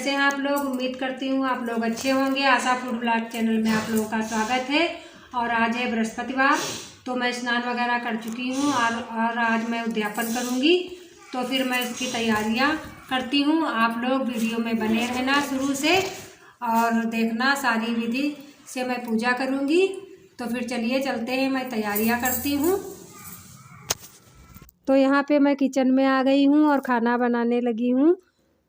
कैसे हैं आप लोग। उम्मीद करती हूँ आप लोग अच्छे होंगे। आशा फूड ब्लॉग चैनल में आप लोगों का स्वागत है। और आज है बृहस्पतिवार, तो मैं स्नान वगैरह कर चुकी हूँ और आज मैं उद्यापन करूँगी, तो फिर मैं इसकी तैयारियाँ करती हूँ। आप लोग वीडियो में बने रहना शुरू से और देखना, सारी विधि से मैं पूजा करूँगी। तो फिर चलिए चलते हैं, मैं तैयारियाँ करती हूँ। तो यहाँ पे मैं किचन में आ गई हूँ और खाना बनाने लगी हूँ।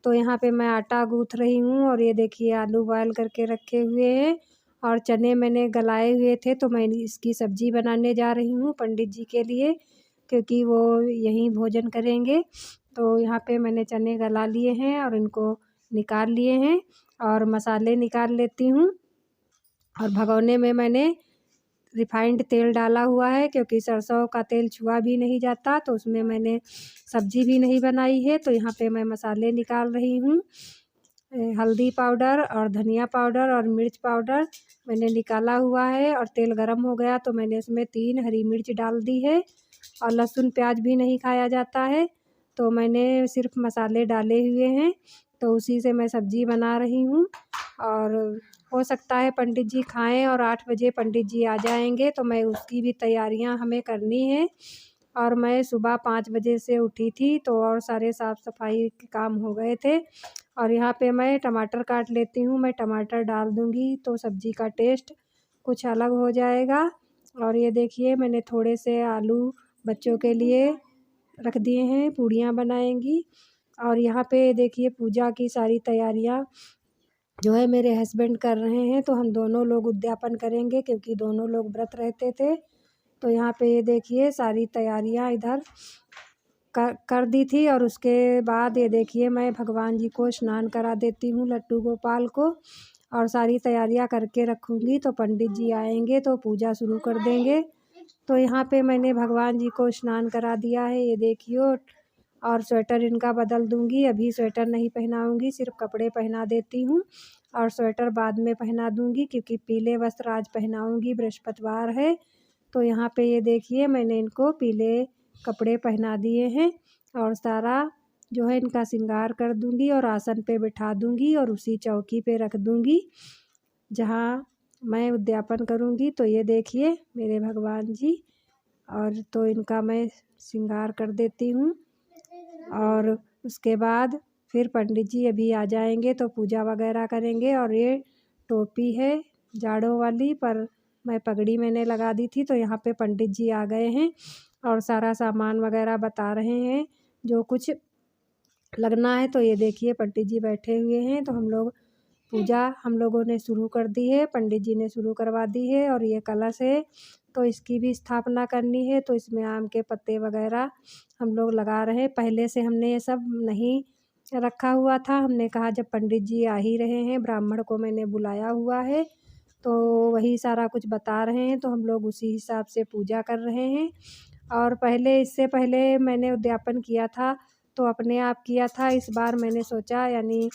तो यहाँ पे मैं आटा गूँथ रही हूँ और ये देखिए आलू बॉयल करके रखे हुए हैं और चने मैंने गलाए हुए थे, तो मैं इसकी सब्ज़ी बनाने जा रही हूँ पंडित जी के लिए, क्योंकि वो यहीं भोजन करेंगे। तो यहाँ पे मैंने चने गला लिए हैं और इनको निकाल लिए हैं और मसाले निकाल लेती हूँ। और भगोने में मैंने रिफाइंड तेल डाला हुआ है, क्योंकि सरसों का तेल छुआ भी नहीं जाता, तो उसमें मैंने सब्ज़ी भी नहीं बनाई है। तो यहाँ पे मैं मसाले निकाल रही हूँ। हल्दी पाउडर और धनिया पाउडर और मिर्च पाउडर मैंने निकाला हुआ है और तेल गरम हो गया तो मैंने इसमें 3 हरी मिर्च डाल दी है। और लहसुन प्याज भी नहीं खाया जाता है, तो मैंने सिर्फ मसाले डाले हुए हैं, तो उसी से मैं सब्ज़ी बना रही हूँ। और हो सकता है पंडित जी खाएं और 8 बजे पंडित जी आ जाएंगे, तो मैं उसकी भी तैयारियां हमें करनी है। और मैं सुबह 5 बजे से उठी थी, तो और सारे साफ़ सफाई के काम हो गए थे। और यहाँ पे मैं टमाटर काट लेती हूँ, मैं टमाटर डाल दूँगी तो सब्ज़ी का टेस्ट कुछ अलग हो जाएगा। और ये देखिए मैंने थोड़े से आलू बच्चों के लिए रख दिए हैं, पूड़ियाँ बनाएंगी। और यहाँ पे देखिए पूजा की सारी तैयारियाँ जो है मेरे हस्बैंड कर रहे हैं, तो हम दोनों लोग उद्यापन करेंगे, क्योंकि दोनों लोग व्रत रहते थे। तो यहाँ पे ये देखिए सारी तैयारियाँ इधर कर दी थी। और उसके बाद ये देखिए मैं भगवान जी को स्नान करा देती हूँ, लड्डू गोपाल को, और सारी तैयारियाँ करके रखूँगी, तो पंडित जी आएंगे तो पूजा शुरू कर देंगे। तो यहाँ पे मैंने भगवान जी को स्नान करा दिया है, ये देखिए। और स्वेटर इनका बदल दूँगी, अभी स्वेटर नहीं पहनाऊँगी, सिर्फ कपड़े पहना देती हूँ और स्वेटर बाद में पहना दूँगी, क्योंकि पीले वस्त्र आज पहनाऊँगी, बृहस्पतिवार है। तो यहाँ पे ये देखिए मैंने इनको पीले कपड़े पहना दिए हैं और सारा जो है इनका श्रृंगार कर दूँगी और आसन पे बिठा दूँगी और उसी चौकी पे रख दूँगी जहाँ मैं उद्यापन करूँगी। तो ये देखिए मेरे भगवान जी, और तो इनका मैं श्रृंगार कर देती हूँ। और उसके बाद फिर पंडित जी अभी आ जाएंगे तो पूजा वगैरह करेंगे। और ये टोपी है जाड़ों वाली, पर मैं पगड़ी मैंने लगा दी थी, तो यहाँ पे पंडित जी आ गए हैं और सारा सामान वगैरह बता रहे हैं जो कुछ लगना है। तो ये देखिए पंडित जी बैठे हुए हैं, तो पूजा हम लोगों ने शुरू कर दी है, पंडित जी ने शुरू करवा दी है। और ये कलश है, तो इसकी भी स्थापना करनी है, तो इसमें आम के पत्ते वगैरह हम लोग लगा रहे हैं। पहले से हमने ये सब नहीं रखा हुआ था, हमने कहा जब पंडित जी आ ही रहे हैं, ब्राह्मण को मैंने बुलाया हुआ है, तो वही सारा कुछ बता रहे हैं, तो हम लोग उसी हिसाब से पूजा कर रहे हैं। और इससे पहले मैंने उद्यापन किया था तो अपने आप किया था, इस बार मैंने सोचा यानी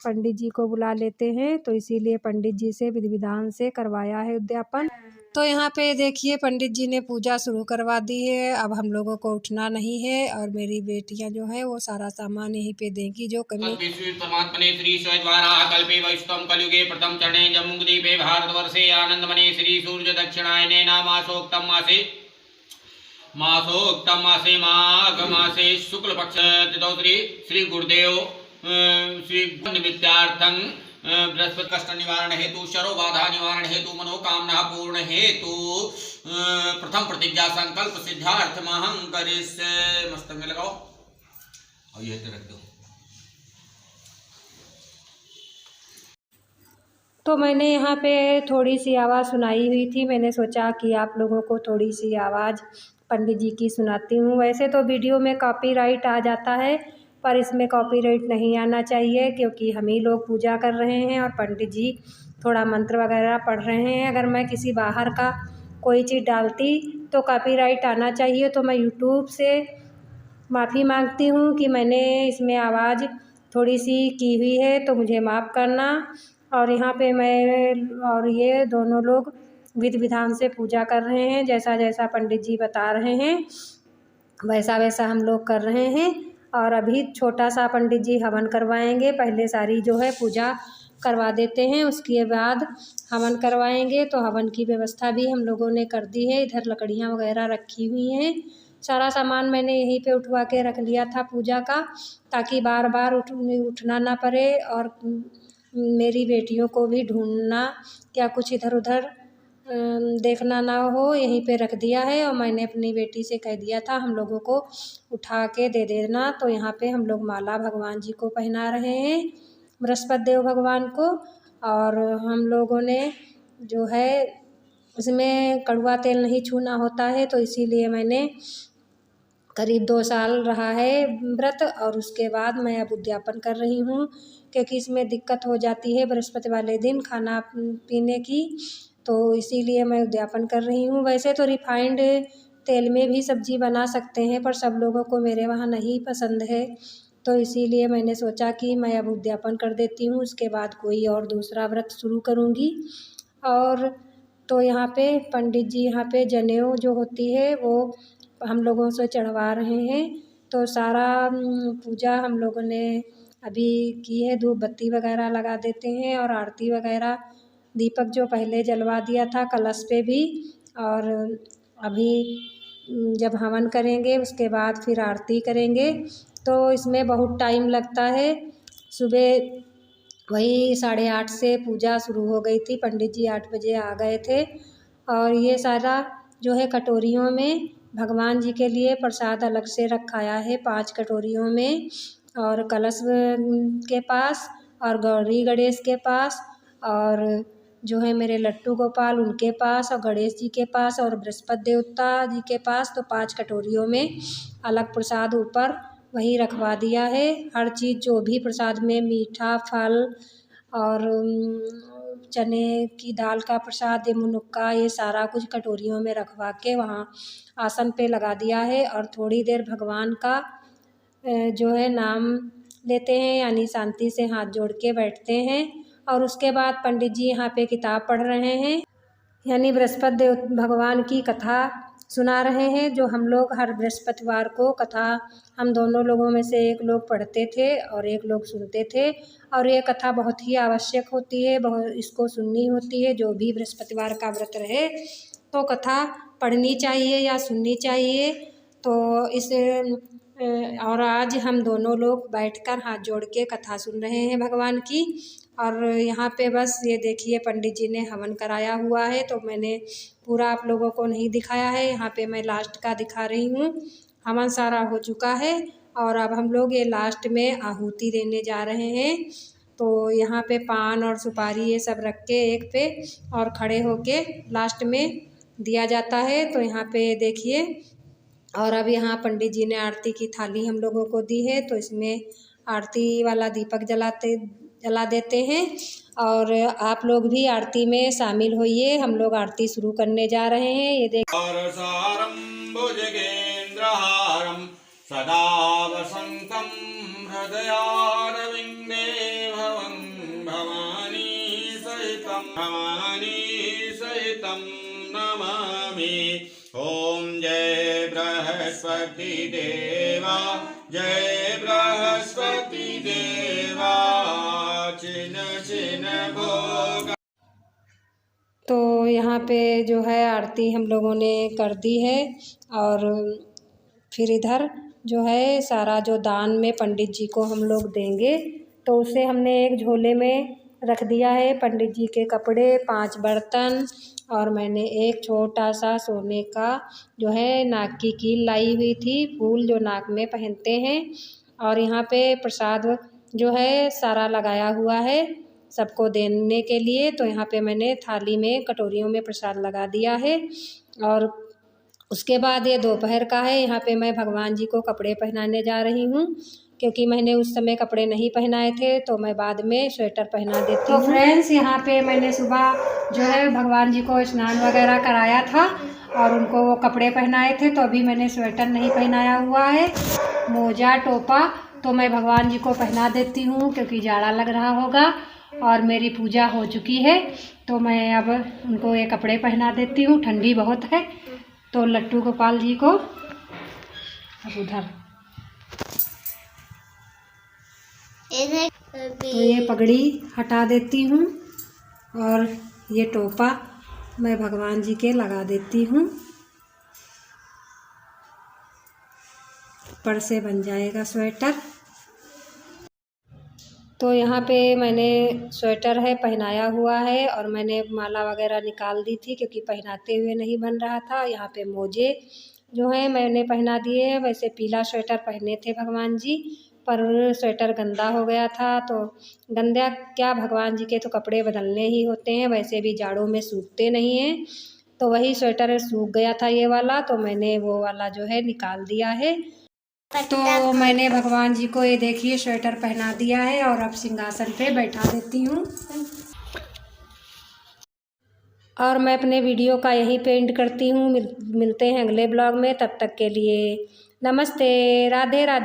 पंडित जी को बुला लेते हैं, तो इसीलिए पंडित जी से विधि विधान से करवाया है उद्यापन। तो यहाँ पे देखिए पंडित जी ने पूजा शुरू करवा दी है, अब हम लोगों को उठना नहीं है। और मेरी बेटियाँ जो है वो सारा सामान यहीं पे देंगी जो कमी। परमात्मने श्री स्वद्वारा कल्पे वैष्णव कलयुगे प्रथम चरणे जम्बूद्वीपे भारतवर्षे आनंदमने श्री सूर्य दक्षिणायने नामासोक्तम मासे माघ मासे शुक्ल पक्ष तिथौ श्री गुरुदेव श्री निमित्तार्थं बृहस्पति कष्ट निवारण हेतु शरो बाधा निवारण हेतु मनोकामना पूर्ण हेतु प्रथम प्रतिज्ञा संकल्प सिद्धार्थ महं करिष्ये। मस्तक में लगाओ और ये रख दो। तो मैंने यहाँ पे थोड़ी सी आवाज़ सुनाई हुई थी, मैंने सोचा कि आप लोगों को थोड़ी सी आवाज़ पंडित जी की सुनाती हूँ। वैसे तो वीडियो में कॉपीराइट आ जाता है, पर इसमें कॉपीराइट नहीं आना चाहिए, क्योंकि हम ही लोग पूजा कर रहे हैं और पंडित जी थोड़ा मंत्र वगैरह पढ़ रहे हैं। अगर मैं किसी बाहर का कोई चीज़ डालती तो कॉपीराइट आना चाहिए, तो मैं यूट्यूब से माफ़ी मांगती हूँ कि मैंने इसमें आवाज़ थोड़ी सी की हुई है, तो मुझे माफ़ करना। और यहाँ पे मैं और ये दोनों लोग विधि विधान से पूजा कर रहे हैं, जैसा जैसा पंडित जी बता रहे हैं वैसा वैसा हम लोग कर रहे हैं। और अभी छोटा सा पंडित जी हवन करवाएंगे। पहले सारी जो है पूजा करवा देते हैं, उसके बाद हवन करवाएंगे। तो हवन की व्यवस्था भी हम लोगों ने कर दी है। इधर लकड़ियाँ वगैरह रखी हुई हैं। सारा सामान मैंने यहीं पे उठवा के रख लिया था पूजा का, ताकि बार बार उठना ना पड़े और मेरी बेटियों को भी ढूंढना या कुछ इधर उधर देखना ना हो। यहीं पे रख दिया है और मैंने अपनी बेटी से कह दिया था हम लोगों को उठा के दे देना। तो यहाँ पे हम लोग माला भगवान जी को पहना रहे हैं, बृहस्पति देव भगवान को। और हम लोगों ने जो है उसमें कड़वा तेल नहीं छूना होता है, तो इसीलिए मैंने करीब 2 साल रहा है व्रत। और उसके बाद मैं अब उद्यापन कर रही हूँ, क्योंकि इसमें दिक्कत हो जाती है बृहस्पति वाले दिन खाना पीने की, तो इसीलिए मैं उद्यापन कर रही हूँ। वैसे तो रिफाइंड तेल में भी सब्ज़ी बना सकते हैं, पर सब लोगों को मेरे वहाँ नहीं पसंद है, तो इसीलिए मैंने सोचा कि मैं अब उद्यापन कर देती हूँ, उसके बाद कोई और दूसरा व्रत शुरू करूँगी। और तो यहाँ पे पंडित जी यहाँ पे जनेऊ जो होती है वो हम लोगों से चढ़वा रहे हैं। तो सारा पूजा हम लोगों ने अभी की है, धूप बत्ती वगैरह लगा देते हैं और आरती वगैरह, दीपक जो पहले जलवा दिया था कलश पे भी। और अभी जब हवन करेंगे उसके बाद फिर आरती करेंगे, तो इसमें बहुत टाइम लगता है। सुबह वही 8:30 से पूजा शुरू हो गई थी, पंडित जी 8 बजे आ गए थे। और ये सारा जो है कटोरियों में भगवान जी के लिए प्रसाद अलग से रखाया है 5 कटोरियों में, और कलश के पास और गौरी गणेश के पास और जो है मेरे लट्टू गोपाल उनके पास और गणेश जी के पास और बृहस्पति देवता जी के पास। तो 5 कटोरियों में अलग प्रसाद ऊपर वही रखवा दिया है। हर चीज़ जो भी प्रसाद में मीठा फल और चने की दाल का प्रसाद, ये मुनक्का, ये सारा कुछ कटोरियों में रखवा के वहाँ आसन पे लगा दिया है। और थोड़ी देर भगवान का जो है नाम लेते हैं, यानी शांति से हाथ जोड़ के बैठते हैं। और उसके बाद पंडित जी यहाँ पे किताब पढ़ रहे हैं, यानी बृहस्पति देव भगवान की कथा सुना रहे हैं, जो हम लोग हर बृहस्पतिवार को कथा हम दोनों लोगों में से एक लोग पढ़ते थे और एक लोग सुनते थे। और ये कथा बहुत ही आवश्यक होती है, बहुत इसको सुननी होती है। जो भी बृहस्पतिवार का व्रत रहे तो कथा पढ़नी चाहिए या सुननी चाहिए। तो इस और आज हम दोनों लोग बैठकर हाथ जोड़ के कथा सुन रहे हैं भगवान की। और यहाँ पे बस ये देखिए पंडित जी ने हवन कराया हुआ है, तो मैंने पूरा आप लोगों को नहीं दिखाया है, यहाँ पे मैं लास्ट का दिखा रही हूँ। हवन सारा हो चुका है और अब हम लोग ये लास्ट में आहुति देने जा रहे हैं। तो यहाँ पे पान और सुपारी ये सब रख के एक पे और खड़े होके लास्ट में दिया जाता है। तो यहाँ पे देखिए, और अब यहाँ पंडित जी ने आरती की थाली हम लोगों को दी है, तो इसमें आरती वाला दीपक जला देते हैं। और आप लोग भी आरती में शामिल होइए, हम लोग आरती शुरू करने जा रहे हैं। ये देख सदा वसन्तं हृदयारविन्दे भवानी सहितं नमामि। ओम जय बृहस्पति देवा, जय बृहस्पति देवा, चिन चिन भोग। तो यहाँ पे जो है आरती हम लोगों ने कर दी है। और फिर इधर जो है सारा जो दान में पंडित जी को हम लोग देंगे, तो उसे हमने एक झोले में रख दिया है। पंडित जी के कपड़े, 5 बर्तन और मैंने एक छोटा सा सोने का जो है नाक की कील लाई हुई थी, फूल जो नाक में पहनते हैं। और यहाँ पे प्रसाद जो है सारा लगाया हुआ है सबको देने के लिए। तो यहाँ पे मैंने थाली में कटोरियों में प्रसाद लगा दिया है। और उसके बाद ये दोपहर का है, यहाँ पे मैं भगवान जी को कपड़े पहनाने जा रही हूँ, क्योंकि मैंने उस समय कपड़े नहीं पहनाए थे, तो मैं बाद में स्वेटर पहना देती हूँ। तो फ्रेंड्स, यहाँ पे मैंने सुबह जो है भगवान जी को स्नान वगैरह कराया था और उनको वो कपड़े पहनाए थे, तो अभी मैंने स्वेटर नहीं पहनाया हुआ है। मोजा टोपा तो मैं भगवान जी को पहना देती हूँ, क्योंकि जाड़ा लग रहा होगा। और मेरी पूजा हो चुकी है, तो मैं अब उनको ये कपड़े पहना देती हूँ, ठंडी बहुत है। तो लट्टू गोपाल जी को अब उधर तो ये पगड़ी हटा देती हूँ और ये टोपा मैं भगवान जी के लगा देती हूँ। ऊपर से बन जाएगा स्वेटर। तो यहाँ पे मैंने स्वेटर है पहनाया हुआ है और मैंने माला वगैरह निकाल दी थी क्योंकि पहनाते हुए नहीं बन रहा था। यहाँ पे मोजे जो हैं मैंने पहना दिए हैं। वैसे पीला स्वेटर पहने थे भगवान जी, पर स्वेटर गंदा हो गया था। तो गंदा क्या, भगवान जी के तो कपड़े बदलने ही होते हैं, वैसे भी जाड़ों में सूखते नहीं हैं। तो वही स्वेटर सूख गया था ये वाला, तो मैंने वो वाला जो है निकाल दिया है। तो मैंने भगवान जी को ये देखिए स्वेटर पहना दिया है और अब सिंहासन पे बैठा देती हूँ। और मैं अपने वीडियो का यही पे एंड करती हूँ। मिलते हैं अगले ब्लॉग में, तब तक के लिए नमस्ते, राधे राधे।